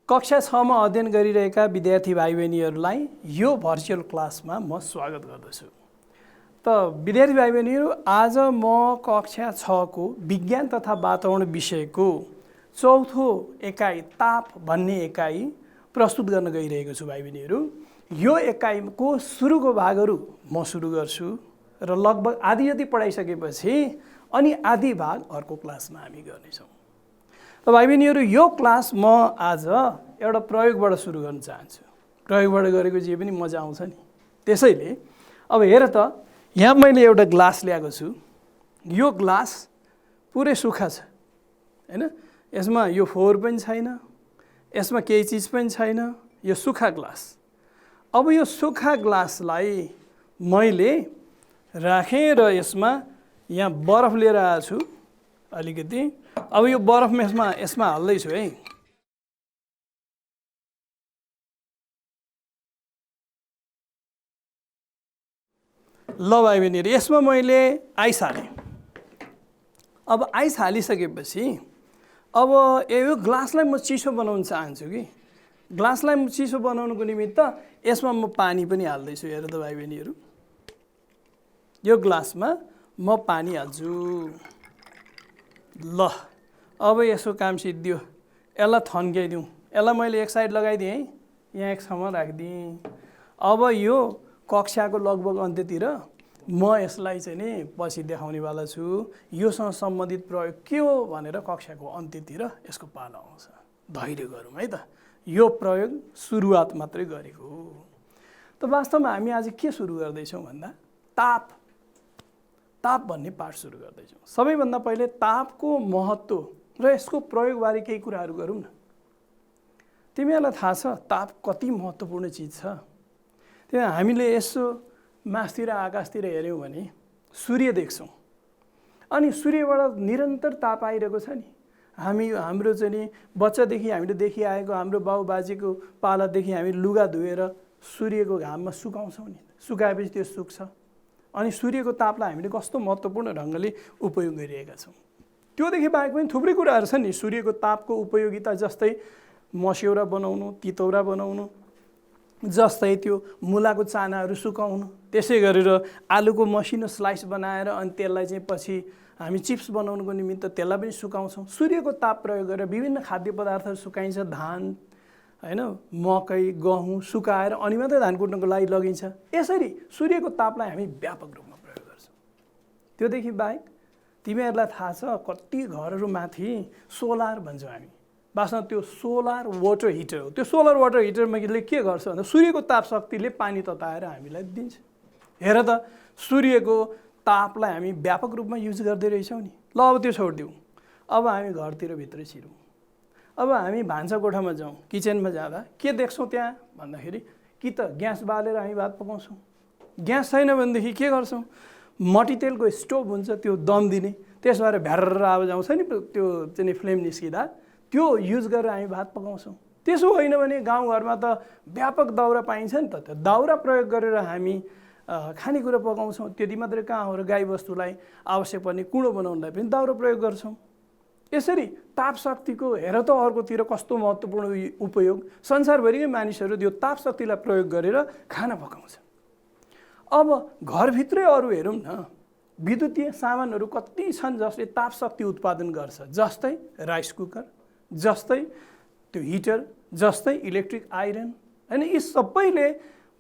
कक्षा 6 मा अध्ययन गरिरहेका विद्यार्थी भाइ बहिनीहरूलाई यो भर्चुअल क्लासमा म स्वागत गर्दछु। त विद्यार्थी भाइ बहिनीहरू, आज म कक्षा 6 को विज्ञान तथा वातावरण विषयको चौथो एकाइ ताप भन्ने एकाइ प्रस्तुत गर्न गइरहेको छु भाइ बहिनीहरू। यो एकाइको सुरुको भागहरू म सुरु गर्छु र लगभग आधी जति पढाइसकेपछि अनि आधी भाग अर्को क्लासमा हामी गर्नेछौँ। त भाइ बहिनीहरू, यो क्लास म आज एउटा प्रयोगबाट सुरु गर्न चाहन्छु। प्रयोगबाट गरेको जे पनि मजा आउँछ नि। त्यसैले अब हेर त, यहाँ मैले एउटा ग्लास ल्याएको छु। यो ग्लास पुरै सुक्खा छ हैन, यसमा यो फोहोर पनि छैन, यसमा केही चिज पनि छैन, यो सुक्खा ग्लास। अब यो सुक्खा ग्लासलाई मैले राखेँ र यसमा यहाँ बरफ लिएर आएको छु अलिकति। अब यो बरफ यसमा हाल्दैछु है। ल भाइ बहिनीहरू, यसमा मैले आइस हालेँ। अब आइस हालिसकेपछि अब यो ग्लासलाई म चिसो बनाउन चाहन्छु कि। ग्लासलाई म चिसो बनाउनुको निमित्त यसमा म पानी पनि हाल्दैछु। हेर त भाइ बहिनीहरू, यो ग्लासमा म पानी हाल्छु। ल अब यसको काम सिद्धियो। यसलाई थन्काइदिउँ। यसलाई मैले एक साइड लगाइदिएँ है, यहाँ एक ठाउँमा राखिदिएँ। अब यो कक्षाको लगभग अन्त्यतिर म यसलाई चाहिँ नि पछि देखाउनेवाला छु। योसँग सम्बन्धित प्रयोग के हो भनेर कक्षाको अन्त्यतिर यसको पालो आउँछ। धैर्य गरौँ है त। यो प्रयोग सुरुवात मात्रै गरेको हो। त वास्तवमा हामी आज के सुरु गर्दैछौँ भन्दा ताप भन्ने पाठ सुरु गर्दैछौँ। सबैभन्दा पहिले तापको महत्त्व र यसको प्रयोगबारे केही कुराहरू गरौँ न। तिमीहरूलाई थाहा छ ताप कति महत्त्वपूर्ण चिज छ? त्यहाँ हामीले यसो मासतिर आकाशतिर हेऱ्यौँ भने सूर्य देख्छौँ, अनि सूर्यबाट निरन्तर ताप आइरहेको छ नि। हाम्रो चाहिँ नि बच्चादेखि हामीले देखिआएको, हाम्रो बाउबाजेको पालादेखि हामी लुगा धोएर सूर्यको घाममा सुकाउँछौँ नि। सुकाएपछि त्यो सुक्छ, अनि सूर्यको तापलाई हामीले कस्तो महत्त्वपूर्ण ढङ्गले उपयोग गरिरहेका छौँ। त्योदेखि बाहेक पनि थुप्रै कुराहरू छन् नि सूर्यको तापको उपयोगिता, जस्तै मस्यौरा बनाउनु, तितौरा बनाउनु, जस्तै त्यो मुलाको चानाहरू सुकाउनु, त्यसै गरेर आलुको मसिनो स्लाइस बनाएर अनि त्यसलाई चाहिँ पछि हामी चिप्स बनाउनुको निमित्त त्यसलाई पनि सुकाउँछौँ। सूर्यको ताप प्रयोग गरेर विभिन्न खाद्य पदार्थहरू सुकाइन्छ। धान हैन, मकै, गहुँ सुकाएर अनि मात्रै धान कुट्नको लागि लगिन्छ। यसरी सूर्यको तापलाई हामी व्यापक रूपमा प्रयोग गर्छौँ। त्योदेखि बाहेक तिमीहरूलाई थाहा छ कति घरहरूमाथि सोलर भन्छौँ हामी। वास्तवमा त्यो सोलर वाटर हिटर हो। त्यो सोलर वाटर हिटरमा के गर्छ भन्दा सूर्यको ताप शक्तिले पानी तताएर हामीलाई दिन्छ। हेर त, सूर्यको तापलाई हामी व्यापक रूपमा युज गर्दै रहेछौँ नि। ल अब त्यो छोडिदिउँ। अब हामी घरतिर भित्रै छिरौँ। अब हामी भान्सा कोठामा जाउँ, किचनमा जाँदा के देख्छौँ त्यहाँ भन्दाखेरि कि त ग्यास बालेर हामी भात पकाउँछौँ। ग्यास छैन भनेदेखि के गर्छौँ? मट्टीतेलको स्टोभ हुन्छ, त्यो दम दिने, त्यसबाट भ्यार आवाज आउँछ नि, त्यो चाहिँ फ्लेम निस्किँदा त्यो युज गरेर हामी भात पकाउँछौँ। त्यसो होइन भने गाउँघरमा त व्यापक दाउरा पाइन्छ नि त। त्यो दाउरा प्रयोग गरेर हामी खानेकुरा पकाउँछौँ। त्यति मात्रै कहाँ हो र गाईबस्तुलाई आवश्यक पर्ने कुँडो बनाउनलाई पनि दाउरा प्रयोग गर्छौँ। यसरी ताप शक्तिको हेर त अर्कोतिर कस्तो महत्त्वपूर्ण उपयोग। संसारभरिकै मानिसहरू यो ताप शक्तिलाई प्रयोग गरेर खाना पकाउँछ। अब घरभित्रै अरू हेरौँ न, विद्युतीय सामानहरू कति छन् जसले ताप शक्ति उत्पादन गर्छ, जस्तै राइस कुकर, जस्तै त्यो हिटर, जस्तै इलेक्ट्रिक आइरन हैन। यी सबैले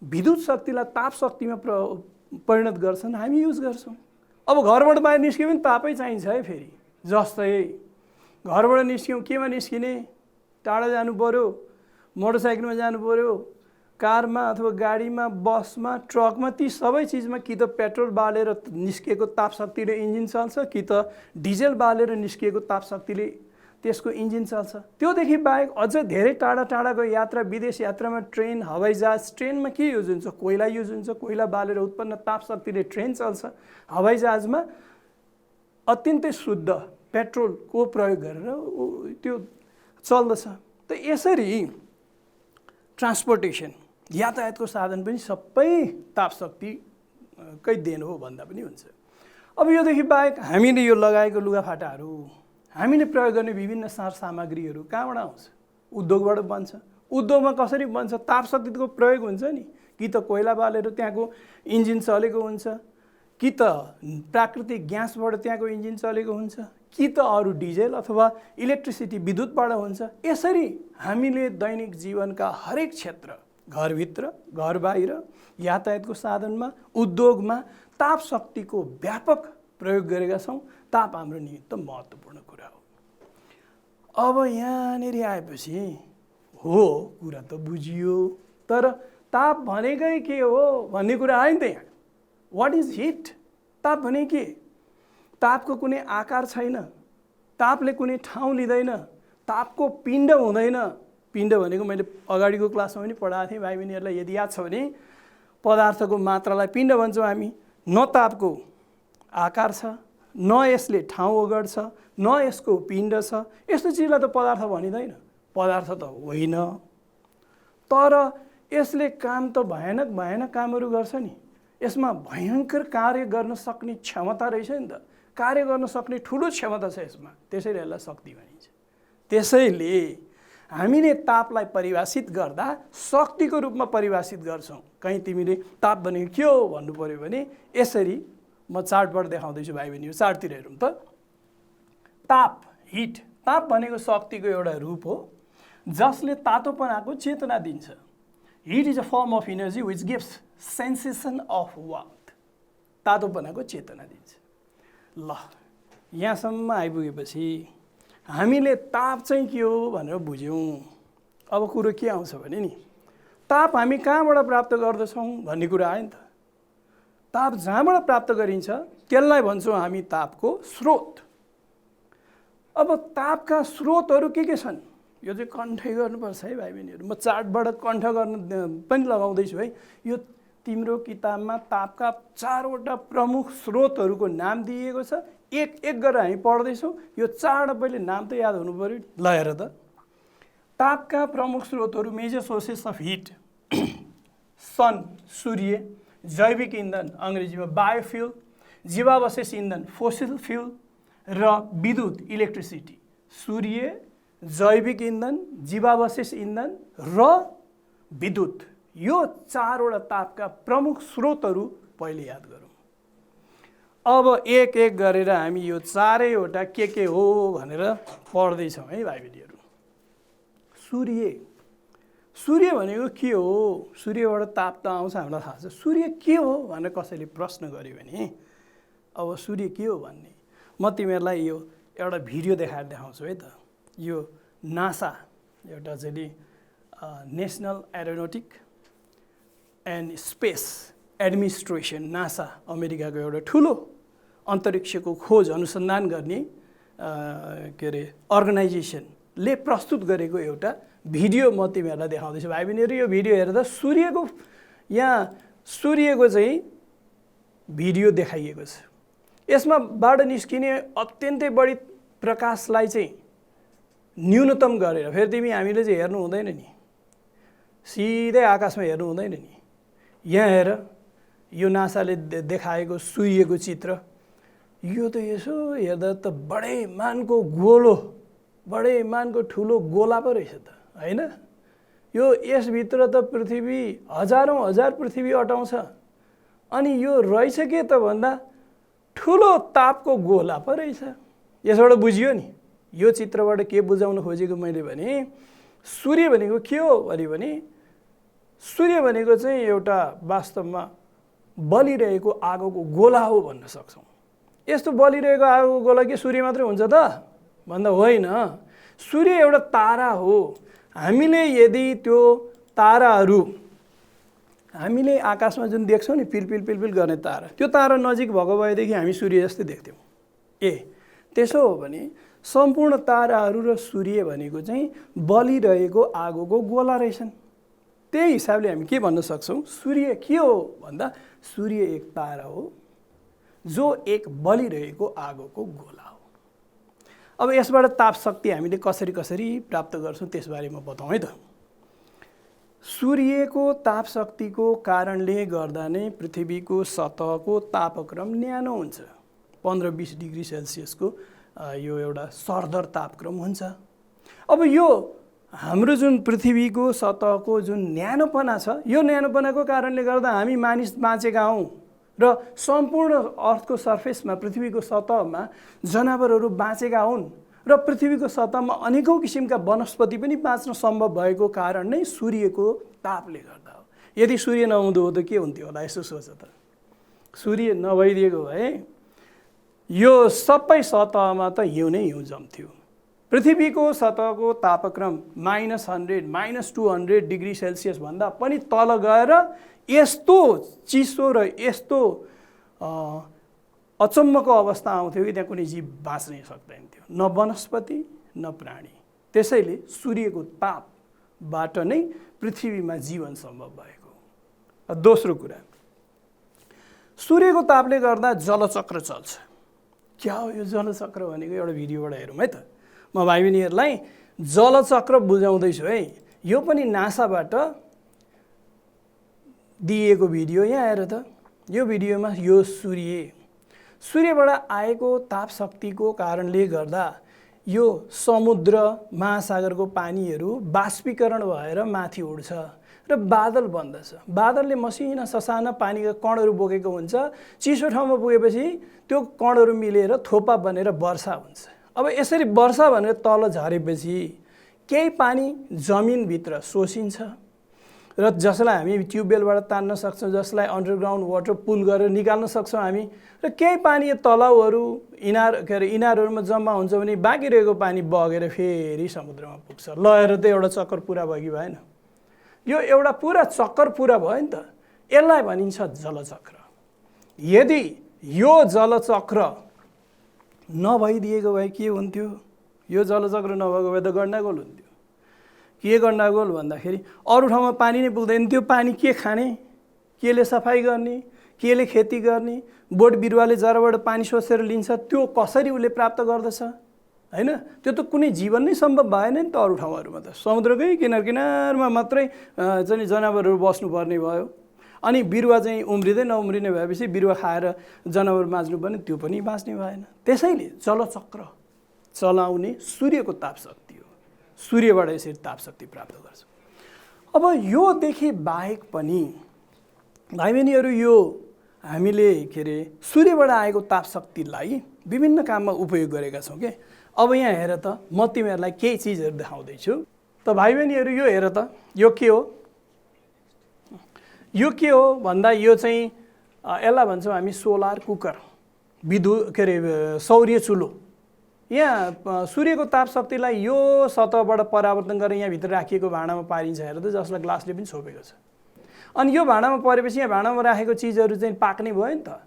विद्युत शक्तिलाई ताप शक्तिमा परिणत गर्छन्, हामी युज गर्छौँ। अब घरबाट बाहिर निस्क्यो भने तापै चाहिन्छ है फेरि। जस्तै घरबाट निस्क्यौँ, केमा निस्किने? टाढा जानु पर्यो, मोटरसाइकलमा जानु पर्यो, कारमा अथवा गाडीमा, बसमा, ट्रकमा, ती सबै चिजमा कि त पेट्रोल बालेर निस्किएको ताप शक्तिले इन्जिन चल्छ, कि त डिजेल बालेर निस्किएको ताप शक्तिले त्यसको इन्जिन चल्छ। त्योदेखि बाहेक अझ धेरै टाढा टाढाको यात्रा, विदेश यात्रामा ट्रेन, हवाईजहाज, ट्रेनमा के युज हुन्छ? कोइला युज हुन्छ। कोइला बालेर उत्पन्न ताप शक्तिले ट्रेन चल्छ। हवाईजहाजमा अत्यन्तै शुद्ध पेट्रोलको प्रयोग गरेर त्यो चल्दछ। त यसरी ट्रान्सपोर्टेसन, यातायातको साधन पनि सबै ताप शक्तिकै देन हो भन्दा पनि हुन्छ। अब योदेखि बाहेक हामीले यो लगाएको लुगाफाटाहरू, हामीले प्रयोग गर्ने विभिन्न सामग्रीहरू कहाँबाट आउँछ? उद्योगबाट बन्छ। उद्योगमा कसरी बन्छ? ताप शक्तिको प्रयोग हुन्छ नि, कि त कोइला बालेर त्यहाँको इन्जिन चलेको हुन्छ, कि त प्राकृतिक ग्यासबाट त्यहाँको इन्जिन चलेको हुन्छ, कि त अरू डिजेल अथवा इलेक्ट्रिसिटी विद्युतबाट हुन्छ। यसरी हामीले दैनिक जीवनका हरेक क्षेत्र, घरभित्र, घर बाहिर, यातायातको साधनमा, उद्योगमा ताप शक्तिको व्यापक प्रयोग गरेका छौँ। ताप हाम्रो निमित्त महत्त्वपूर्ण कुरा हो। अब यहाँनिर आएपछि हो कुरा त बुझियो, तर ताप भनेकै के हो भन्ने कुरा आयो नि त यहाँ। What is heat? ताप भने के? तापको कुनै आकार छैन, तापले कुनै ठाउँ लिँदैन, तापको पिण्ड हुँदैन। पिण्ड भनेको मैले अगाडिको क्लासमा पनि पढाएको थिएँ, भाइ बहिनीहरूलाई यदि याद छ भने पदार्थको मात्रालाई पिण्ड भन्छौँ हामी। न तापको आकार छ, न यसले ठाउँ ओगट्छ, न यसको पिण्ड छ। यस्तो चिजलाई त पदार्थ भनिँदैन, पदार्थ त होइन। तर यसले काम त भयानक भयानक कामहरू गर्छ नि, यसमा भयङ्कर कार्य गर्न सक्ने क्षमता रहेछ नि त, कार्य गर्न सक्ने ठुलो क्षमता छ यसमा, त्यसैले यसलाई शक्ति भनिन्छ। त्यसैले हामीले तापलाई परिभाषित गर्दा शक्तिको रूपमा परिभाषित गर्छौँ। कहीँ तिमीले ताप भनेको के हो भन्नु पऱ्यो भने यसरी म चार्टबाट देखाउँदैछु भाइ बहिनी, चार्टतिर हेरौँ त। ताप, हिट, ताप भनेको शक्तिको एउटा रूप हो जसले तातोपनाको चेतना दिन्छ। Heat is a form of energy which gives sensation of warmth. तातोपनाको चेतना दिन्छ। ल यहाँसम्म आइपुगेपछि हामीले ताप चाहिँ के हो भनेर बुझ्यौँ। अब कुरो के आउँछ भने नि, ताप हामी कहाँबाट प्राप्त गर्दछौँ भन्ने कुरा आयो नि त। ताप जहाँबाट प्राप्त गरिन्छ त्यसलाई भन्छौँ हामी तापको स्रोत। अब तापका स्रोतहरू के छन् यो चाहिँ कन्ठै गर्नुपर्छ है भाइ बहिनीहरू। म चार्टबाट कन्ठ गर्न पनि लगाउँदैछु है। यो तिम्रो किताबमा तापका 4वटा प्रमुख स्रोतहरूको नाम दिएको छ। एक एक गरेर हामी पढ्दैछौँ। यो 4 पहिले नाम त याद हुनु पर्यो। ल हेर त, तापका प्रमुख स्रोतहरू मेजर सोर्सेस अफ हिट, सन सूर्य, जैविक इन्धन अङ्ग्रेजीमा बायोफ्युल, जीवावशेष इन्धन फोसिल फ्युल र विद्युत इलेक्ट्रिसिटी। सूर्य, जैविक इन्धन, जीवावशेष इन्धन र विद्युत, यो 4वटा तापका प्रमुख स्रोतहरू पहिले याद गरौँ। अब एक एक गरेर हामी यो 4वटा के हो भनेर पढ्दैछौँ है भाइ बहिनीहरू। सूर्य, सूर्य भनेको के हो? सूर्यबाट ताप त आउँछ हामीलाई थाहा छ। सूर्य के हो भनेर कसैले प्रश्न गर्यो भने अब सूर्य के हो भन्ने म तिमीहरूलाई यो एउटा भिडियो देखाएर देखाउँछु है त। यो नासा एउटा चाहिँ national aeronautic and space administration, NASA अमेरिकाको एउटा ठुलो अन्तरिक्षको खोज अनुसन्धान गर्ने के अरे अर्गनाइजेसनले प्रस्तुत गरेको एउटा भिडियो म तिमीहरूलाई देखाउँदैछु भाइ बहिनीहरू। यो भिडियो हेर्दा सूर्यको यहाँ सूर्यको चाहिँ भिडियो देखाइएको छ। यसमा बाट निस्किने अत्यन्तै बढी प्रकाशलाई चाहिँ न्यूनतम गरेर, फेरि तिमी हामीले चाहिँ हेर्नु हुँदैन नि, सिधै आकाशमा हेर्नु हुँदैन नि। यहाँ हेर, यो नासाले देखाएको सूर्यको चित्र। यो त यसो हेर्दा त बडै मानको गोलो, बडै मानको ठुलो गोला पो रहेछ त होइन? यो यसभित्र त पृथ्वी हजारौँ हजार पृथ्वी अटाउँछ। अनि यो रहेछ के त भन्दा ठुलो तापको गोला पो रहेछ। यसबाट बुझियो नि यो चित्रबाट के बुझाउन खोजेको मैले भने सूर्य भनेको के हो भने सूर्य भनेको चाहिँ एउटा वास्तवमा बलिरहेको आगोको गोला हो भन्न सक्छौँ। यस्तो बलिरहेको आगोको गोला के सूर्य मात्रै हुन्छ त भन्दा होइन, सूर्य एउटा तारा हो। हामीले यदि त्यो ताराहरू हामीले आकाशमा जुन देख्छौँ नि पिलपिल पिलपिल गर्ने तारा, त्यो तारा नजिक भएको भएदेखि हामी सूर्य जस्तै देख्थ्यौँ। त्यसो हो भने सम्पूर्ण ताराहरू र सूर्य भनेको चाहिँ बलिरहेको आगोको गोला रहेछन्। त्यही हिसाबले हामी के भन्न सक्छौँ, सूर्य के हो भन्दा सूर्य एक तारा हो जो एक बलिरहेको आगोको गोला हो। अब यसबाट ताप शक्ति हामीले कसरी प्राप्त गर्छौँ त्यसबारे म बताउँ है त। सूर्यको ताप शक्तिको कारणले गर्दा नै पृथ्वीको सतहको तापक्रम न्यानो हुन्छ। 15-20 डिग्री सेल्सियसको यो एउटा सरदर तापक्रम हुन्छ। अब यो हाम्रो जुन पृथ्वीको सतहको जुन न्यानोपना छ, यो न्यानोपनाको कारणले गर्दा हामी मानिस बाँचेका हौँ र सम्पूर्ण अर्थको सर्फेसमा, पृथ्वीको सतहमा जनावरहरू बाँचेका हुन् र पृथ्वीको सतहमा अनेकौँ किसिमका वनस्पति पनि बाँच्न सम्भव भएको कारण नै सूर्यको तापले गर्दा हो। यदि सूर्य नहुँदो हो त के हुन्थ्यो होला, यसो सोच त। सूर्य नभइदिएको भए यो सबै सतहमा त हिउँ नै हिउँ जम्थ्यो। पृथ्वीको सतहको तापक्रम -100 -200 डिग्री सेल्सियस भन्दा पनि तल गएर यस्तो चिसो र यस्तो अचम्मको अवस्था आउँथ्यो कि त्यहाँ कुनै जीव बाँच्नै सक्दैन थियो, न वनस्पति न प्राणी। त्यसैले सूर्यको तापबाट नै पृथ्वीमा जीवन सम्भव भएको। दोस्रो कुरा, सूर्यको तापले गर्दा जलचक्र चल्छ। क्या हो यो जलचक्र भनेको? एउटा भिडियोबाट हेरौँ है त। म भाइ बहिनीहरूलाई जलचक्र बुझाउँदैछु है। यो पनि नासाबाट दिएको भिडियो, यहाँ हेर त। यो भिडियोमा यो सूर्यबाट आएको ताप शक्तिको कारणले गर्दा यो समुद्र महासागरको पानीहरू बाष्पीकरण भएर माथि उड्छ र बादल बन्दछ। बादलले मसिना ससाना पानीका कणहरू बोकेको हुन्छ। चिसो ठाउँमा पुगेपछि त्यो कणहरू मिलेर थोपा बनेर वर्षा हुन्छ। अब यसरी वर्षा भनेर तल झरेपछि केही पानी जमिनभित्र सोसिन्छ र जसलाई हामी ट्युबवेलबाट तान्न सक्छौँ, जसलाई अन्डरग्राउन्ड वाटर पुल गरेर निकाल्न सक्छौँ हामी, र केही पानी तलाउहरू इनारहरूमा जम्मा हुन्छ भने बाँकी रहेको पानी बगेर फेरि समुद्रमा पुग्छ। लएर त एउटा चक्कर पुरा भयो कि भएन? यो एउटा पुरा चक्कर पुरा भयो नि त। यसलाई भनिन्छ जलचक्र। यदि यो जलचक्र नभइदिएको भए के हुन्थ्यो? यो जलचक्र नभएको भए त गण्डगोल हुन्थ्यो। के गण्डगोल भन्दाखेरि अरू ठाउँमा पानी नै पुग्दैन थियो। पानी के खाने, केले सफाइ गर्ने, केले खेती गर्ने, बोट बिरुवाले जराबाट पानी सोसेर लिन्छ, त्यो कसरी उसले प्राप्त गर्दछ? हैन, त्यो त कुनै जीवन नै सम्भव भएन नि त। अरू ठाउँहरूमा त समुद्रकै किनारमा मात्रै चाहिँ जनावरहरू बस्नुपर्ने भयो। अनि बिरुवा चाहिँ उम्रिँदै नउम्रिने भएपछि बिरुवा खाएर जनावर बाँच्नु पर्ने, त्यो पनि बाँच्ने भएन। त्यसैले जलचक्र चलाउने सूर्यको ताप शक्ति हो। सूर्यबाट यसरी ताप शक्ति प्राप्त गर्छ। अब योदेखि बाहेक पनि भाइ बहिनीहरू, यो हामीले के अरे सूर्यबाट आएको ताप शक्तिलाई विभिन्न काममा उपयोग गरेका छौँ के। अब यहाँ हेर त, म तिमीहरूलाई केही चिजहरू देखाउँदैछु। त भाइ बहिनीहरू यो हेर त, यो के हो? यो के हो भन्दा यो चाहिँ यसलाई भन्छौँ हामी सोलर कुकर, विद्युत के अरे सौर्य चुलो। यहाँ सूर्यको ताप शक्तिलाई यो सतहबाट परावर्तन गरेर यहाँभित्र राखिएको भाँडामा पारिन्छ। हेर त, जसलाई ग्लासले पनि छोपेको छ। अनि यो भाँडामा परेपछि यहाँ भाँडामा राखेको चिजहरू चाहिँ पाक्ने भयो नि त।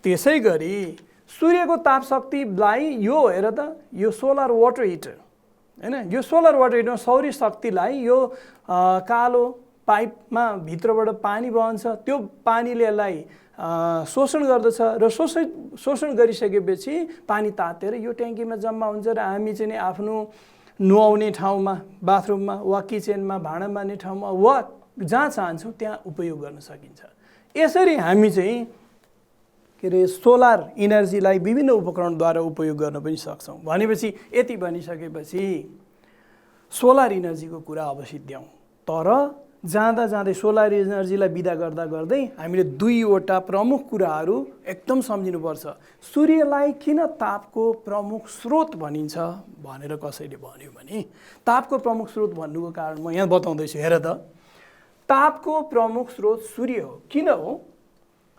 त्यसै गरी सूर्यको ताप शक्तिलाई यो हेर त, यो सोलर वाटर हिटर हैन, यो सोलर वाटर हिटरमा सौर्य शक्तिलाई यो कालो पाइपमा भित्रबाट पानी बहन्छ। त्यो पानीले यसलाई शोषण गर्दछ र शोषण गरिसकेपछि पानी तातेर यो ट्याङ्कीमा जम्मा हुन्छ र हामी चाहिँ नि आफ्नो नुहाउने ठाउँमा, बाथरुममा वा किचनमा, भाँडा मार्ने ठाउँमा वा जहाँ चाहन्छौँ त्यहाँ उपयोग गर्न सकिन्छ। यसरी हामी चाहिँ के अरे सोलर इनर्जीलाई विभिन्न उपकरणद्वारा उपयोग गर्न पनि सक्छौँ। भनेपछि यति भनिसकेपछि सोलर इनर्जीको कुरा अब सिद्ध्याउँ। तर जाँदा जाँदै सोलर इनर्जीलाई बिदा गर्दा गर्दै हामीले दुईवटा प्रमुख कुराहरू एकदम सम्झिनुपर्छ। सूर्यलाई किन तापको प्रमुख स्रोत भनिन्छ भनेर कसैले भन्यो भने, तापको प्रमुख स्रोत भन्नुको कारण म यहाँ बताउँदैछु। हेर त, तापको प्रमुख स्रोत सूर्य हो। किन हो?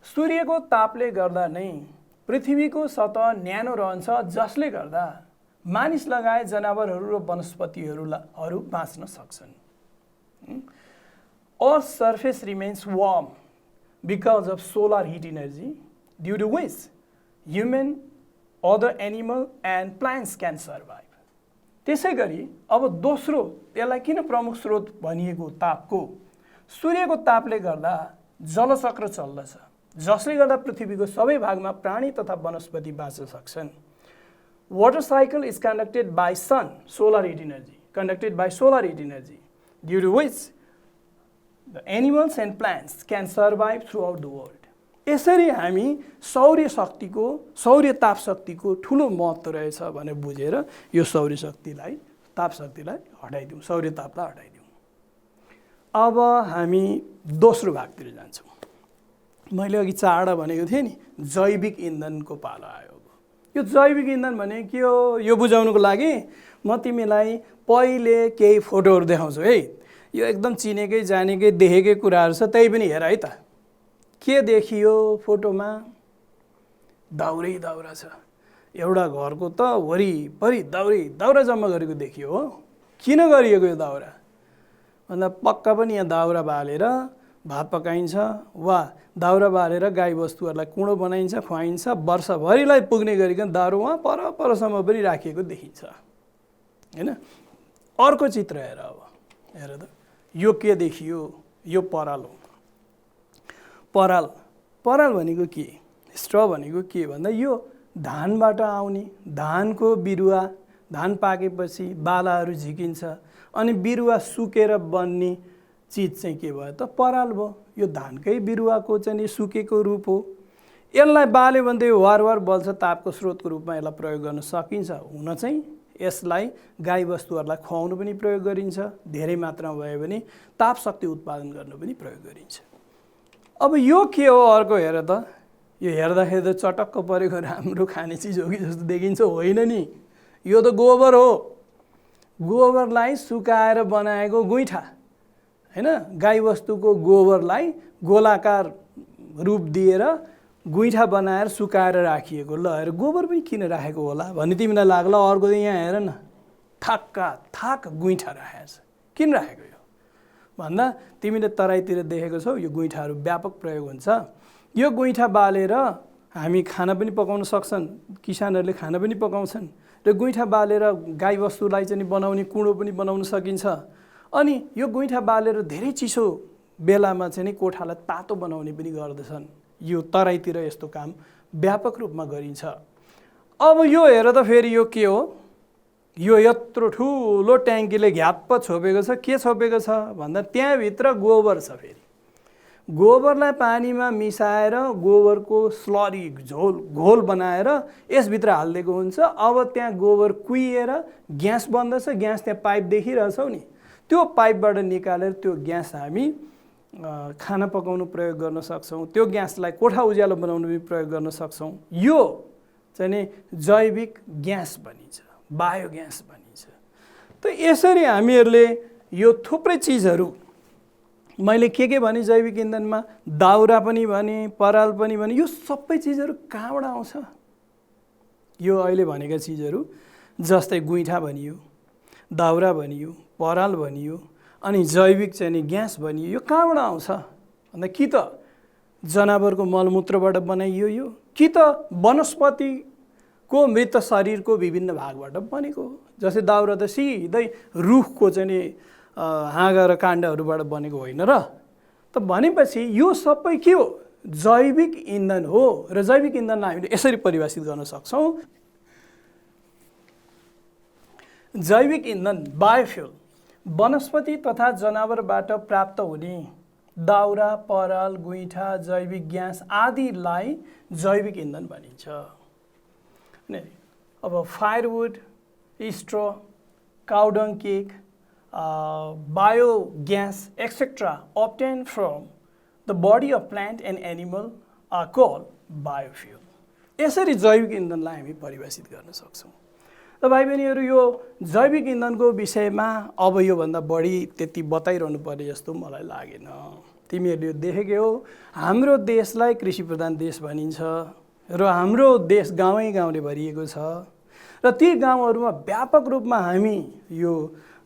सूर्यको तापले गर्दा नै पृथ्वीको सतह न्यानो रहन्छ, जसले गर्दा मानिस लगायत जनावरहरू र वनस्पतिहरू बाँच्न सक्छन्। Earth's surface remains warm because of solar heat energy, due to which human, other animal and plants can survive. त्यसै गरी अब दोस्रो यसलाई किन प्रमुख स्रोत भनिएको तापको, सूर्यको तापले गर्दा जलचक्र चल्दछ, जसले गर्दा पृथ्वीको सबै भागमा प्राणी तथा वनस्पति बाँच्न सक्छन्। Water cycle is conducted by sun, solar heat energy, due to which the animals and plants can survive throughout the world. यसरी हामी सौर्य ताप शक्तिको ठुलो महत्त्व रहेछ भनेर बुझेर यो सौर्य शक्तिलाई ताप शक्तिलाई हटाइदिउँ, सौर्य तापलाई हटाइदिउँ। अब हामी दोस्रो भागतिर जान्छौँ। मैले अघि चाडा भनेको थिएँ नि, जैविक इन्धनको पालो आयो। यो जैविक इन्धन भने के हो यो बुझाउनुको लागि म तिमीलाई पहिले केही फोटोहरू देखाउँछु है। यो एकदम चिनेकै जानेकै देखेकै कुराहरू छ, त्यही पनि हेर है त। के देखियो फोटोमा? दाउरै दाउरा छ। एउटा घरको त वरिपरि दाउरा जम्मा गरेको देखियो हो। किन गरिएको यो दाउरा भन्दा पक्का पनि यहाँ दाउरा बालेर भात पकाइन्छ वा दाउरा बालेर गाईबस्तुहरूलाई कुँडो बनाइन्छ, खुवाइन्छ, वर्षभरिलाई पुग्ने गरिकन दाउरा वहाँ परसम्म पनि राखिएको देखिन्छ हैन। अर्को चित्र हेर। अब हेर त यो के देखियो? यो पराल हो। पराल भनेको के? स्ट्र भनेको के भन्दा यो धानबाट आउने, धानको बिरुवा, धान पाकेपछि बालाहरू झिकिन्छ अनि बिरुवा सुकेर बन्ने चिज चाहिँ के भयो त? पराल भयो। यो धानकै बिरुवाको चाहिँ नि सुकेको रूप हो। यसलाई बाल्यो भने त्यो वारवार बल्छ, तापको स्रोतको रूपमा यसलाई प्रयोग गर्न सकिन्छ। हुन चाहिँ यसलाई गाईबस्तुहरूलाई खुवाउनु पनि प्रयोग गरिन्छ, धेरै मात्रामा भयो भने ताप शक्ति उत्पादन गर्न पनि प्रयोग गरिन्छ। अब यो के हो? अर्को हेर त। यो हेर्दाखेरि त चटक्क परेको राम्रो खाने चिज हो कि जस्तो देखिन्छ, होइन नि। यो त गोबर हो। गोबरलाई सुकाएर बनाएको गुइठा हैन। गाईबस्तुको गोबरलाई गोलाकार रूप दिएर गुइठा बनाएर सुकाएर राखिएको। ल हेर गोबर पनि किन राखेको होला भन्ने तिमीलाई लाग्ला। अर्को यहाँ हेर न, थाक गुइठा राखेको छ। किन राखेको यो भन्दा तिमीले तराईतिर देखेको छौ यो गुइठाहरू व्यापक प्रयोग हुन्छ। यो गुइठा बालेर हामी खाना पनि पकाउन सक्छन्, किसानहरूले खाना पनि पकाउँछन् र गुइठा बालेर गाईबस्तुलाई चाहिँ बनाउने कुँडो पनि बनाउन सकिन्छ। अनि यो गुइठा बालेर धेरै चिसो बेलामा चाहिँ कोठालाई तातो बनाउने पनि गर्दछन्। यो तराईतिर यस्तो काम व्यापक रूपमा गरिन्छ। अब यो हेर त फेरि यो के हो? यो यत्रो ठुलो ट्याङ्कीले घ्याप्प छोपेको छ। के छोपेको छ भन्दा त्यहाँभित्र गोबर छ। फेरि गोबरलाई पानीमा मिसाएर गोबरको स्लरी घोल बनाएर यसभित्र हालिदिएको हुन्छ। अब त्यहाँ गोबर कुहिएर ग्यास बन्दछ। ग्यास त्यहाँ पाइप देखिरहेछौ नि, त्यो पाइपबाट निकालेर त्यो ग्यास हामी खाना पकाउनु प्रयोग गर्न सक्छौँ। त्यो ग्यासलाई कोठा उज्यालो बनाउनु पनि प्रयोग गर्न सक्छौँ। यो चाहिँ नि जैविक ग्यास भनिन्छ, बायोग्यास भनिन्छ। त यसरी हामीहरूले यो थुप्रै चिजहरू, मैले के भने जैविक इन्धनमा दाउरा पनि भने, पराल पनि भने, यो सबै चिजहरू कहाँबाट आउँछ? यो अहिले भनेका चिजहरू जस्तै गुइठा भनियो, दाउरा भनियो, पराल भनियो, अनि जैविक चाहिँ नि ग्यास भनियो। यो कहाँबाट आउँछ भन्दा कि त जनावरको मलमूत्रबाट बनाइयो यो, कि त वनस्पतिको मृत शरीरको विभिन्न भागबाट बनेको हो। जस्तै दाउरा त सिधै रुखको चाहिँ नि हाँगा र काण्डहरूबाट बनेको होइन र। त भनेपछि यो सबै के हो? जैविक इन्धन हो। र जैविक इन्धनलाई हामीले यसरी परिभाषित गर्न सक्छौँ। जैविक इन्धन बायोफ्युल वनस्पति तथा जनावरबाट प्राप्त हुने दाउरा, पराल, गुइठा, जैविक ग्यास आदिलाई जैविक इन्धन भनिन्छ। अब firewood, straw, cow dung cake, biogas etc. obtained from the body of plant and animal are called biofuel. यसरी जैविक इन्धनलाई हामी परिभाषित गर्न सक्छौँ। त भाइ बहिनीहरू यो जैविक इन्धनको विषयमा अब योभन्दा बढी त्यति बताइरहनु पर्ने जस्तो मलाई लागेन। तिमीहरूले देखेकै हो हाम्रो देशलाई कृषि प्रधान देश भनिन्छ र हाम्रो देश गाउँै गाउँले भरिएको छ र ती गाउँहरूमा व्यापक रूपमा हामी यो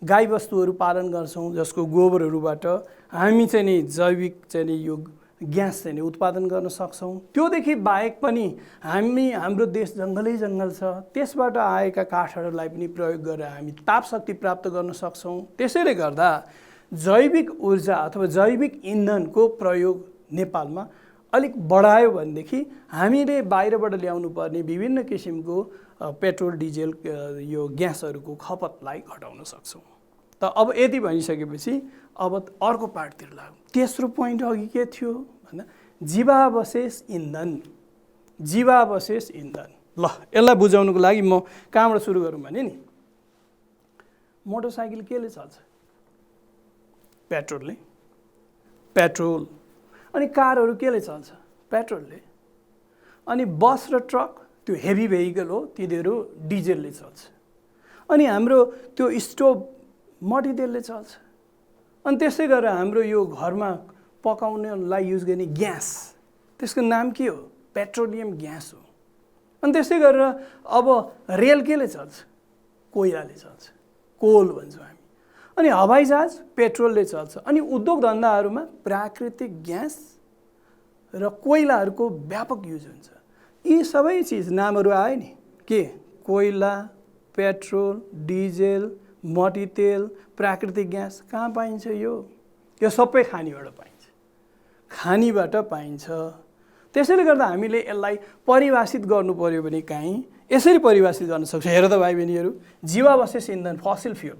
गाईबस्तुहरू पालन गर्छौँ जसको गोबरहरूबाट हामी चाहिँ नि जैविक चाहिँ नि यो ग्यास चाहिँ नि उत्पादन गर्न सक्छौँ। त्योदेखि बाहेक पनि हाम्रो देश जङ्गलै जङ्गल छ, त्यसबाट आएका काठहरूलाई पनि प्रयोग गरेर हामी ताप शक्ति प्राप्त गर्न सक्छौँ। त्यसैले गर्दा जैविक ऊर्जा अथवा जैविक इन्धनको प्रयोग नेपालमा अलिक बढायो भनेदेखि हामीले बाहिरबाट ल्याउनु पर्ने विभिन्न किसिमको पेट्रोल डिजेल यो ग्यासहरूको खपतलाई घटाउन सक्छौँ। त अब यति भनिसकेपछि अब अर्को पार्टतिर लागौँ। तेस्रो पोइन्ट अघि के थियो भन्दा जीवावशेष इन्धन। जीवावशेष इन्धन, ल यसलाई बुझाउनुको लागि म कहाँबाट सुरु गरौँ भने नि मोटरसाइकल केले चल्छ? पेट्रोलले। पेट्रोल। अनि कारहरू केले चल्छ? पेट्रोलले। अनि बस र ट्रक त्यो हेभी भेहिकल हो, तिनीहरू डिजेलले चल्छ। अनि हाम्रो त्यो स्टोभ मट्टीतेलले चल्छ। अनि त्यसै गरेर हाम्रो यो घरमा पकाउनलाई युज गर्ने ग्यास, त्यसको नाम के हो? पेट्रोलियम ग्यास हो। अनि त्यसै गरेर अब रेल केले चल्छ? कोइलाले चल्छ, कोल भन्छौँ हामी। अनि हवाईजहाज पेट्रोलले चल्छ। अनि उद्योग धन्दाहरूमा प्राकृतिक ग्यास र कोइलाहरूको व्यापक युज हुन्छ। यी सबै चिज नामहरू आए नि, के? कोइला, पेट्रोल, डिजेल, मट्टीतेल, प्राकृतिक ग्यास। कहाँ पाइन्छ यो? यो सबै खानीबाट पाइन्छ, खानीबाट पाइन्छ। त्यसैले गर्दा हामीले यसलाई परिभाषित गर्नु पर्यो भने कहीँ यसरी परिभाषित गर्न सक्छ। हेर त भाइ बहिनीहरू, जीवावशेष इन्धन फसिल फ्युल,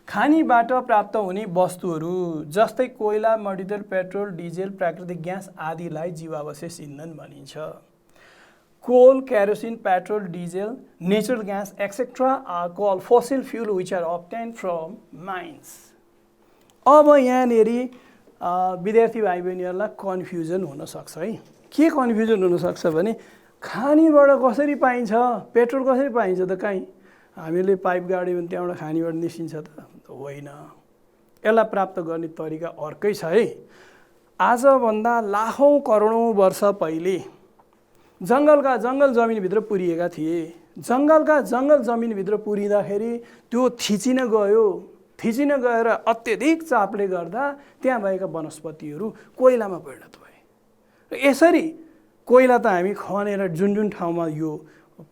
खानीबाट प्राप्त हुने वस्तुहरू जस्तै कोइला, मट्टीतेल, पेट्रोल, डिजेल, प्राकृतिक ग्यास आदिलाई जीवावशेष इन्धन भनिन्छ। Coal, kerosene, petrol, diesel, natural gas etcetera are called fossil fuel which are obtained from mines. अब यहाँनेरि विद्यार्थी भाइ बहिनीहरूलाई कन्फ्युजन हुनसक्छ है। के कन्फ्युजन हुनसक्छ भने खानीबाट कसरी पाइन्छ? पेट्रोल कसरी पाइन्छ त? कहीँ हामीले पाइप गाड्यो भने त्यहाँबाट खानीबाट निस्किन्छ त? होइन। यसलाई प्राप्त गर्ने तरिका अर्कै छ है। आजभन्दा लाखौँ करोडौँ वर्ष पहिले जङ्गलका जङ्गल जमिनभित्र पुरिएका थिए। जङ्गलका जङ्गल जमिनभित्र पुरिँदाखेरि त्यो थिचिन गयो। थिचिन गएर अत्यधिक चापले गर्दा त्यहाँ भएका वनस्पतिहरू कोइलामा परिणत भए। र यसरी कोइला त हामी खनेर जुन जुन ठाउँमा यो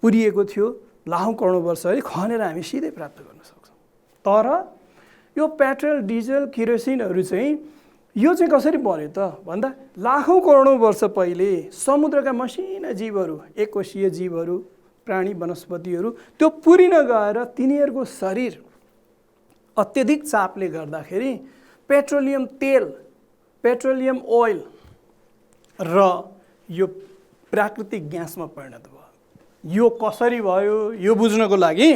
पुरिएको थियो लाखौँ करोड वर्ष अगाडि खनेर हामी सिधै प्राप्त गर्न सक्छौँ। तर यो पेट्रोल, डिजेल, केरोसिनहरू चाहिँ यो चाहिँ कसरी बन्यो त भन्दा लाखौँ करोडौँ वर्ष पहिले समुद्रका मसिना जीवहरू, एककोषीय जीवहरू, प्राणी, वनस्पतिहरू त्यो पुरिन गएर तिनीहरूको शरीर अत्यधिक चापले गर्दाखेरि पेट्रोलियम तेल, पेट्रोलियम ओइल र यो प्राकृतिक ग्यासमा परिणत भयो। यो कसरी भयो यो बुझ्नको लागि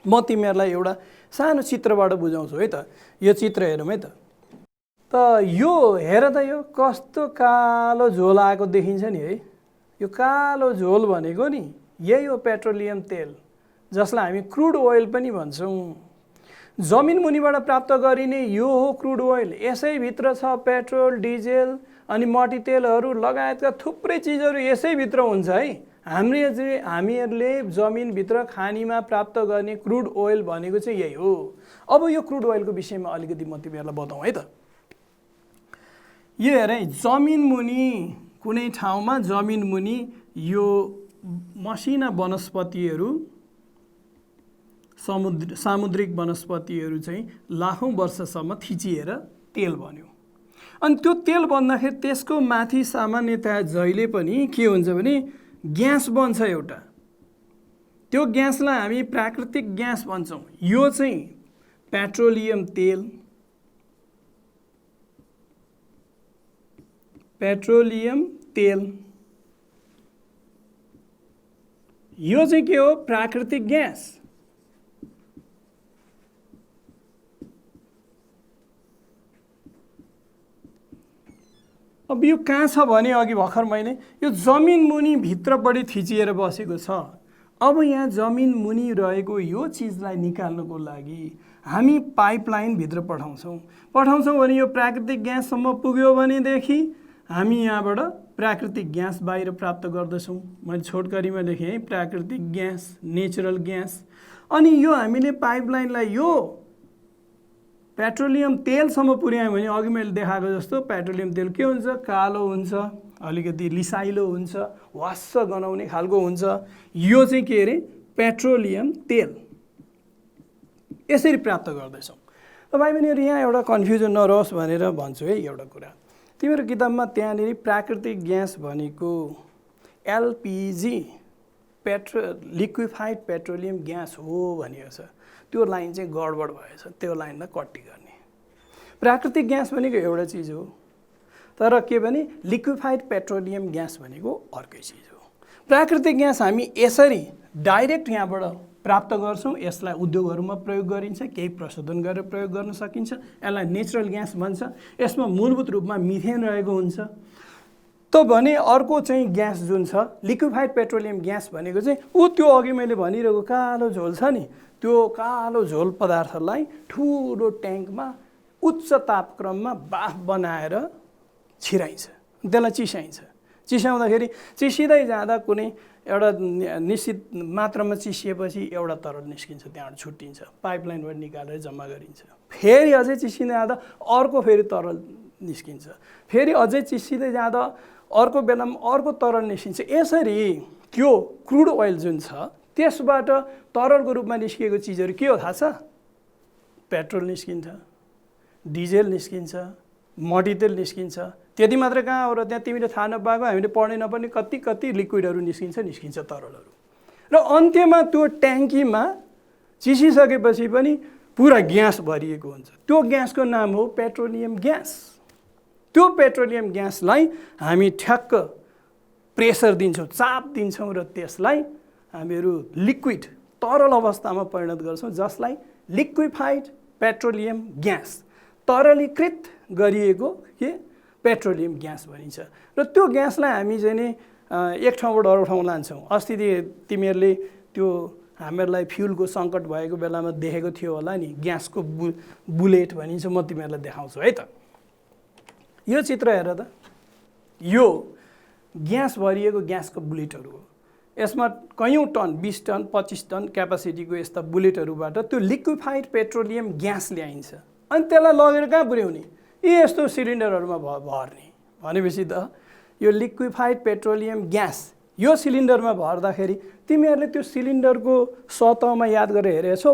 म तिमीहरूलाई एउटा सानो चित्रबाट बुझाउँछु है त। यो चित्र हेरौँ है त। यो हेर त, यो कस्तो कालो झोल आएको देखिन्छ नि है। यो कालो झोल भनेको नि यही हो पेट्रोलियम तेल, जसलाई हामी क्रुड ओइल पनि भन्छौँ। जमिन मुनिबाट प्राप्त गरिने यो हो क्रुड ओइल। यसैभित्र छ पेट्रोल, डिजेल अनि मट्टीतेलहरू लगायतका थुप्रै चिजहरू यसैभित्र हुन्छ है। हामीहरूले जमिनभित्र खानीमा प्राप्त गर्ने क्रुड ओइल भनेको चाहिँ यही हो। अब यो क्रुड ओइलको विषयमा अलिकति म तिमीहरूलाई बताउँ है त। यो हेर, जमिन मुनि कुनै ठाउँमा जमिन मुनि यो मसिना वनस्पतिहरू, सामुद्रिक वनस्पतिहरू चाहिँ लाखौँ वर्षसम्म थिचिएर तेल बन्यो। अनि त्यो तेल बन्दाखेरि त्यसको माथि सामान्यतया जहिले पनि के हुन्छ भने ग्यास बन्छ एउटा। त्यो ग्यासलाई हामी प्राकृतिक ग्यास भन्छौँ। यो चाहिँ पेट्रोलियम तेल, पेट्रोलियम तेल, यो चाहिँ के हो? प्राकृतिक ग्यास। अब यो कहाँ छ भने अघि भर्खर मैले यो जमिन मुनि भित्रपट्टि थिचिएर बसेको छ। अब यहाँ जमिन मुनि रहेको यो चिजलाई निकाल्नको लागि हामी पाइपलाइन भित्र पठाउँछौँ भने यो प्राकृतिक ग्याससम्म पुग्यो भनेदेखि हामी यहाँबाट प्राकृतिक ग्यास बाहिर प्राप्त गर्दछौँ। मैले छोटकरीमा लेखेँ है, प्राकृतिक ग्यास, नेचुरल ग्यास। अनि यो हामीले पाइपलाइनलाई यो पेट्रोलियम तेलसम्म पुर्यायौँ भने अघि मैले देखाएको जस्तो पेट्रोलियम तेल के हुन्छ? कालो हुन्छ, अलिकति लिसाइलो हुन्छ, वास्स गनाउने खालको हुन्छ। यो चाहिँ के अरे? पेट्रोलियम तेल। यसरी प्राप्त गर्दैछौँ। त भाइ बहिनीहरू, यहाँ एउटा कन्फ्युजन नरहोस् भनेर भन्छु है एउटा कुरा। तिम्रो किताबमा त्यहाँनिर प्राकृतिक ग्यास भनेको एलपिजी, लिक्विफाइड पेट्रोलियम ग्यास हो भनिएको छ। त्यो लाइन चाहिँ गडबड भएछ, त्यो लाइनलाई कट्टी गर्ने। प्राकृतिक ग्यास भनेको एउटा चिज हो, तर के भने लिक्विफाइड पेट्रोलियम ग्यास भनेको अर्कै चिज हो। प्राकृतिक ग्यास हामी यसरी डाइरेक्ट यहाँबाट प्राप्त गर्छौँ, यसलाई उद्योगहरूमा प्रयोग गरिन्छ, केही प्रशोधन गरेर प्रयोग गर्न सकिन्छ, यसलाई नेचुरल ग्यास भन्छ। यसमा मूलभूत रूपमा मिथेन रहेको हुन्छ। त भने अर्को चाहिँ ग्यास जुन छ लिक्विफाइड पेट्रोलियम ग्यास भनेको चाहिँ त्यो अघि मैले भनिरहेको कालो झोल छ नि, त्यो कालो झोल पदार्थलाई ठुलो ट्याङ्कमा उच्च तापक्रममा बाफ बनाएर छिराइन्छ, त्यसलाई चिसाइन्छ। चिसाउँदाखेरि चिसिँदै जाँदा कुनै एउटा निश्चित मात्रामा चिसिएपछि एउटा तरल निस्किन्छ, त्यहाँबाट छुट्टिन्छ, पाइपलाइनबाट निकालेर जम्मा गरिन्छ। फेरि अझै चिसिँदै जाँदा अर्को फेरि तरल निस्किन्छ, फेरि अझै चिसिँदै जाँदा अर्को बेलामा अर्को तरल निस्किन्छ। यसरी त्यो क्रुड ओइल जुन छ त्यसबाट तरलको रूपमा निस्किएको चिजहरू के हो थाहा छ? पेट्रोल निस्किन्छ, डिजेल निस्किन्छ, मट्टीतेल निस्किन्छ। त्यति मात्र कहाँ हो र त्यहाँ तिमीले थाहा नपाएको, हामीले पढ्नै नपर्ने कति लिक्विडहरू निस्किन्छ तरलहरू। र अन्त्यमा त्यो ट्याङ्कीमा चिसिसकेपछि पनि पुरा ग्यास भरिएको हुन्छ। त्यो ग्यासको नाम हो पेट्रोलियम ग्यास। त्यो पेट्रोलियम ग्यासलाई हामी ठ्याक्क प्रेसर दिन्छौँ, चाप दिन्छौँ र त्यसलाई हामीहरू लिक्विड तरल अवस्थामा परिणत गर्छौँ, जसलाई लिक्विफाइड पेट्रोलियम ग्यास, तरलीकृत गरिएको के पेट्रोलियम ग्यास भनिन्छ। र त्यो ग्यासलाई हामी चाहिँ नि एक ठाउँबाट अरू ठाउँ लान्छौँ। अस्ति तिमीहरूले त्यो हामीहरूलाई फ्युलको सङ्कट भएको बेलामा देखेको थियो होला नि, ग्यासको बुलेट भनिन्छ, म तिमीहरूलाई देखाउँछु है त। यो चित्र हेर त, यो ग्यास भरिएको ग्यासको बुलेटहरू हो। यसमा कयौँ टन, 20 टन 25 टन क्यापासिटीको यस्ता बुलेटहरूबाट त्यो लिक्विफाइड पेट्रोलियम ग्यास ल्याइन्छ। अनि त्यसलाई लगेर कहाँ पुर्याउने? यस्तो सिलिन्डरहरूमा भर्ने। भनेपछि त यो लिक्विफाइड पेट्रोलियम ग्यास यो सिलिन्डरमा भर्दाखेरि तिमीहरूले त्यो सिलिन्डरको सतहमा याद गरेर हेरेछौ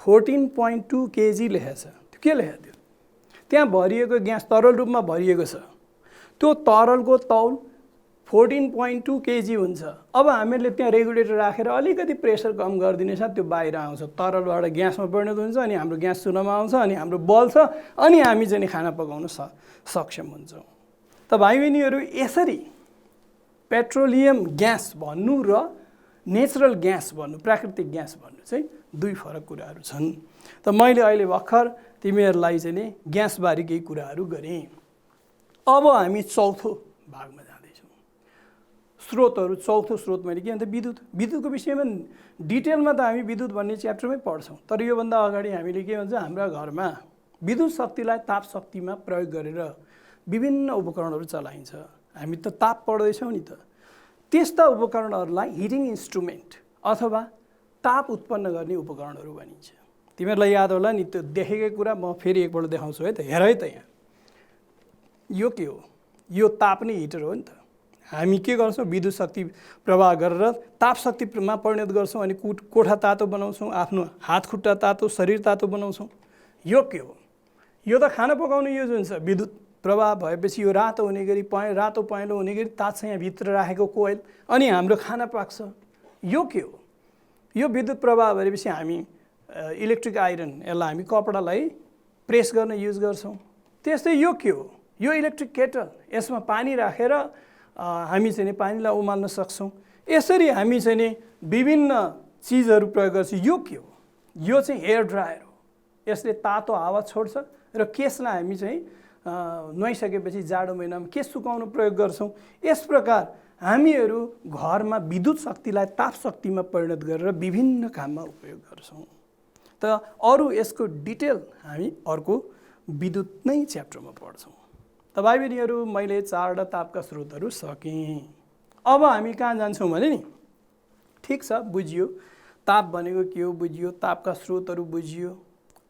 14.2 केजी लेखेछ। त्यो के लेखेको थियो? त्यहाँ भरिएको ग्यास तरल रूपमा भरिएको छ। त्यो तरलको तौल 14.2 केजी हुन्छ। अब हामीहरूले त्यहाँ रेगुलेटर राखेर अलिकति प्रेसर कम गरिदिने साथ त्यो बाहिर आउँछ, तरलबाट ग्यासमा परिणत हुन्छ, अनि हाम्रो ग्यास चुलामा आउँछ, अनि हाम्रो बल्छ, अनि हामी चाहिँ खाना पकाउन सक्षम हुन्छौँ। त भाइ बहिनीहरू, यसरी पेट्रोलियम ग्यास भन्नु र नेचुरल ग्यास भन्नु, प्राकृतिक ग्यास भन्नु चाहिँ दुई फरक कुराहरू छन्। त मैले अहिले भर्खर तिमीहरूलाई चाहिँ नि ग्यासबारे केही कुराहरू गरेँ। अब हामी चौथो भागमा जाँदैछौँ। स्रोतहरू, चौथो स्रोत मैले के भन्दा विद्युतको विषयमा डिटेलमा त हामी विद्युत भन्ने च्याप्टरमै पढ्छौँ, तर योभन्दा अगाडि हामीले के भन्छ, हाम्रा घरमा विद्युत शक्तिलाई ताप शक्तिमा प्रयोग गरेर विभिन्न उपकरणहरू चलाइन्छ। हामी त ताप पढ्दैछौँ नि त। त्यस्ता उपकरणहरूलाई हिटिङ इन्स्ट्रुमेन्ट अथवा ताप उत्पन्न गर्ने उपकरणहरू भनिन्छ। तिमीहरूलाई याद होला नि, त्यो देखेकै कुरा म फेरि एकपल्ट देखाउँछु है त। हेर है त, यहाँ यो के हो? यो ताप्ने हिटर हो नि त। हामी के गर्छौँ? विद्युत शक्ति प्रवाह गरेर ताप शक्तिमा परिणत गर्छौँ, अनि कोठा तातो बनाउँछौँ, आफ्नो हात खुट्टा तातो, शरीर तातो बनाउँछौँ। यो के हो? यो त खाना पकाउने यो जुन छ विद्युत प्रवाह भएपछि यो रातो हुने गरी रातो पहेँलो हुने गरी तात्छ यहाँभित्र राखेको कोइल, अनि हाम्रो खाना पाक्छ। यो के हो? यो विद्युत प्रवाह भएपछि हामी इलेक्ट्रिक आइरन, यसलाई हामी कपडालाई प्रेस गर्न युज गर्छौँ। त्यस्तै यो के हो? यो इलेक्ट्रिक केटल, यसमा पानी राखेर हामी चाहिँ पानीलाई उमाल्न सक्छौँ। यसरी हामी चाहिँ विभिन्न चिजहरू प्रयोग गर्छौँ। यो के हो? यो चाहिँ हेयर ड्रायर हो। यसले तातो हावा छोड्छ र केसलाई हामी चाहिँ नुहाइसकेपछि जाडो महिनामा केस सुकाउन प्रयोग गर्छौँ। यस प्रकार हामीहरू घरमा विद्युत शक्तिलाई ताप शक्तिमा परिणत गरेर विभिन्न काममा उपयोग गर्छौँ। त अरू यसको डिटेल हामी अर्को विद्युत नै च्याप्टरमा पढ्छौँ। त भाइ बहिनीहरू, मैले 4वटा तापका स्रोतहरू सकेँ। अब हामी कहाँ जान्छौँ भने नि, ठिक छ, बुझियो ताप भनेको के हो, बुझियो तापका स्रोतहरू बुझियो।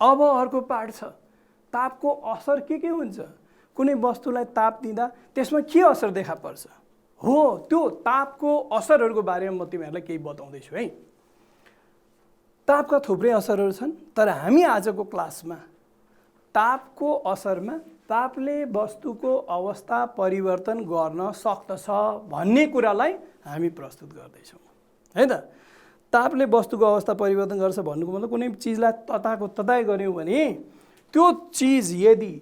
अब अर्को पार्ट छ, तापको असर के हुन्छ? कुनै वस्तुलाई ताप दिँदा त्यसमा के असर देखा पर्छ? हो, त्यो तापको असरहरूको बारेमा म तिमीहरूलाई केही बताउँदैछु है। तापका थुप्रै असरहरू छन्, तर हामी आजको क्लासमा तापको असरमा तापले वस्तुको अवस्था परिवर्तन गर्न सक्दछ भन्ने कुरालाई हामी प्रस्तुत गर्दैछौँ है त। तापले वस्तुको अवस्था परिवर्तन गर्छ भन्नुको मतलब कुनै चिजलाई तताको तताइ गऱ्यौँ भने त्यो चिज यदि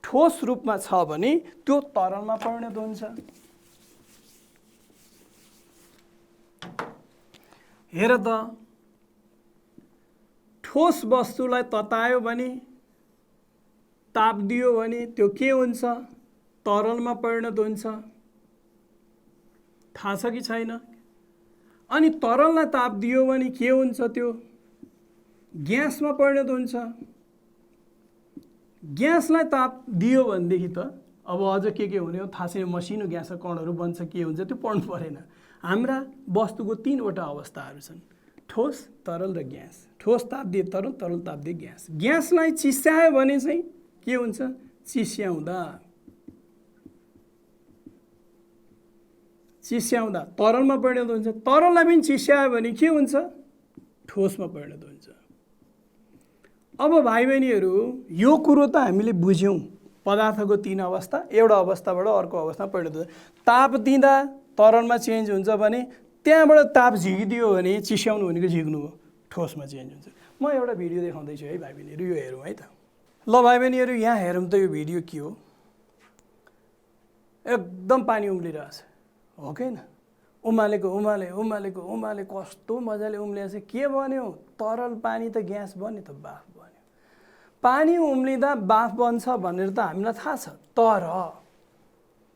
ठोस रूपमा छ भने त्यो तरलमा परिणत हुन्छ। हेर त, ठोस वस्तुलाई ततायो भने, ताप दियो भने त्यो के हुन्छ? तरलमा परिणत हुन्छ। थाहा छ कि छैन? अनि तरललाई ताप दियो भने के हुन्छ? त्यो ग्यासमा परिणत हुन्छ। ग्यासलाई ताप दियो भनेदेखि त अब अझ के हुने हो थाहा छैन। मसिनो ग्यासका कणहरू बन्छ, के हुन्छ त्यो पढ्नु परेन। हाम्रा वस्तुको 3वटा अवस्थाहरू छन्, ठोस, तरल र ग्यास। ठोस ताप दिए तरल, तरल ताप दिए ग्यास। ग्यासलाई चिस्यायो भने चाहिँ के हुन्छ? चिस्याउँदा तरलमा परिणत हुन्छ। तरललाई पनि चिस्यायो भने के हुन्छ? ठोसमा परिणत हुन्छ। अब भाइ बहिनीहरू, यो कुरो त हामीले बुझ्यौँ, पदार्थको 3 अवस्था, एउटा अवस्थाबाट अर्को अवस्थामा परिणत हुन्छ। ताप दिँदा तरलमा चेन्ज हुन्छ भने, त्यहाँबाट ताप झिकिदियो भने चिस्याउनु भनेको झिक्नु हो, ठोसमा चेन्ज हुन्छ। म एउटा भिडियो देखाउँदैछु है भाइ बहिनीहरू, यो हेरौँ है त। ल भाइ बहिनीहरू, यहाँ हेरौँ त यो भिडियो के हो। एकदम पानी उम्लिरहेछ, हो कि होइन? उमाले कस्तो मजाले उम्लिएछ। के बन्यो? तरल पानी त ग्यास बन्यो त, बाफ बन्यो। पानी उम्लिँदा बाफ बन्छ भनेर त हामीलाई थाहा छ, तर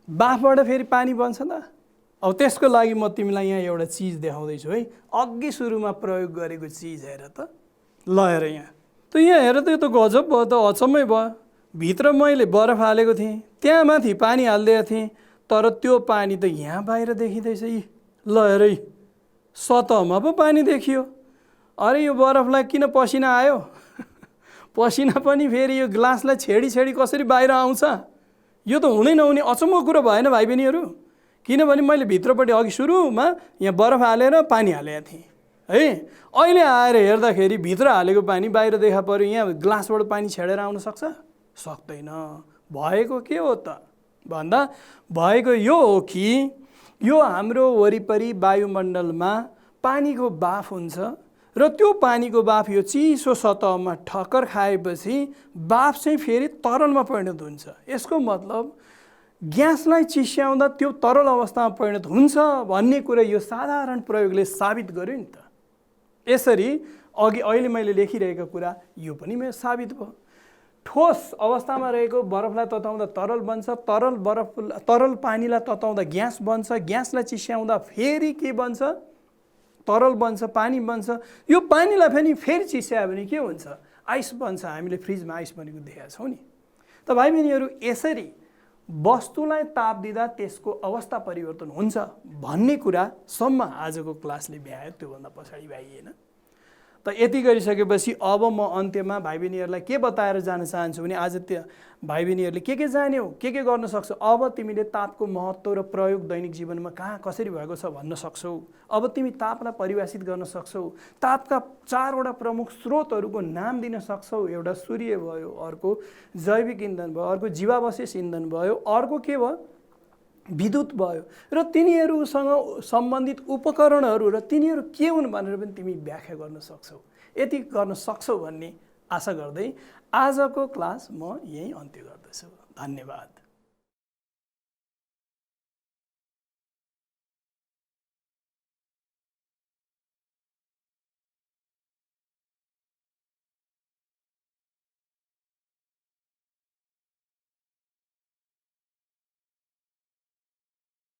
बाफबाट फेरि पानी बन्छ त? अब त्यसको लागि म तिमीलाई यहाँ एउटा चिज देखाउँदैछु है। अघि सुरुमा प्रयोग गरेको चिज हेर त। ल हेर यहाँ त, हेर त, यो त गजब भयो त, अचम्मै भयो। भित्र मैले बरफ हालेको थिएँ, त्यहाँ माथि पानी हालिदिएको थिएँ, तर त्यो पानी त यहाँ बाहिर देखिँदैछ। यी ल हेर, सतहमा पो पानी देखियो। अरे यो बरफलाई किन पसिना आयो? पसिना पनि फेरि यो ग्लासलाई छेडी कसरी बाहिर आउँछ? यो त हुनै नहुने अचम्मको कुरो भएन भाइ बहिनीहरू? किनभने मैले भित्रपट्टि अघि सुरुमा यहाँ बरफ हालेर पानी हालेको थिएँ है। अहिले आएर हेर्दाखेरि भित्र हालेको पानी बाहिर देखा पर्यो। यहाँ ग्लासबाट पानी छेडेर आउन सक्छ? सक्दैन। भएको के हो त भन्दा, भएको यो हो कि यो हाम्रो वरिपरि वायुमण्डलमा पानीको बाफ हुन्छ र त्यो पानीको बाफ यो चिसो सतहमा ठक्कर खाएपछि बाफ चाहिँ फेरि तरलमा परिणत हुन्छ। यसको मतलब ग्यासलाई चिस्याउँदा त्यो तरल अवस्थामा परिणत हुन्छ भन्ने कुरा यो साधारण प्रयोगले साबित गर्यो नि त। यसरी अघि अहिले मैले लेखिरहेको कुरा यो पनि मेरो साबित भयो। ठोस अवस्थामा रहेको बरफलाई तताउँदा तरल बन्छ, तरल पानीलाई तताउँदा ग्यास बन्छ, ग्यासलाई चिस्याउँदा फेरि के बन्छ? तरल बन्छ, पानी बन्छ। यो पानीलाई फेरि चिस्यायो भने के हुन्छ? आइस बन्छ। हामीले फ्रिजमा आइस बनेको देखेका छौँ नि त भाइ बहिनीहरू। यसरी वस्तुलाई ताप दिँदा त्यसको अवस्था परिवर्तन हुन्छ भन्ने कुरासम्म आजको क्लासले भ्यायो, त्योभन्दा पछाडि भ्याइएन। त यति गरिसकेपछि अब म अन्त्यमा भाइ बहिनीहरूलाई के बताएर जान चाहन्छु भने, आज त्यो भाइ बहिनीहरूले के जान्यौ, के गर्न सक्छौ, अब तिमीले तापको महत्त्व र प्रयोग दैनिक जीवनमा कहाँ कसरी भएको छ भन्न सक्छौ। अब तिमी तापलाई परिभाषित गर्न सक्छौ। तापका 4वटा प्रमुख स्रोतहरूको नाम दिन सक्छौ। एउटा सूर्य भयो, अर्को जैविक इन्धन भयो, अर्को जीवावशेष इन्धन भयो, अर्को के भयो? विद्युत भयो। र तिनीहरूसँग सम्बन्धित उपकरणहरू र तिनीहरू के हुन् भनेर पनि तिमी व्याख्या गर्न सक्छौ। यति गर्न सक्छौ भन्ने आशा गर्दै आजको क्लास म यही अन्त्य गर्दछु। धन्यवाद।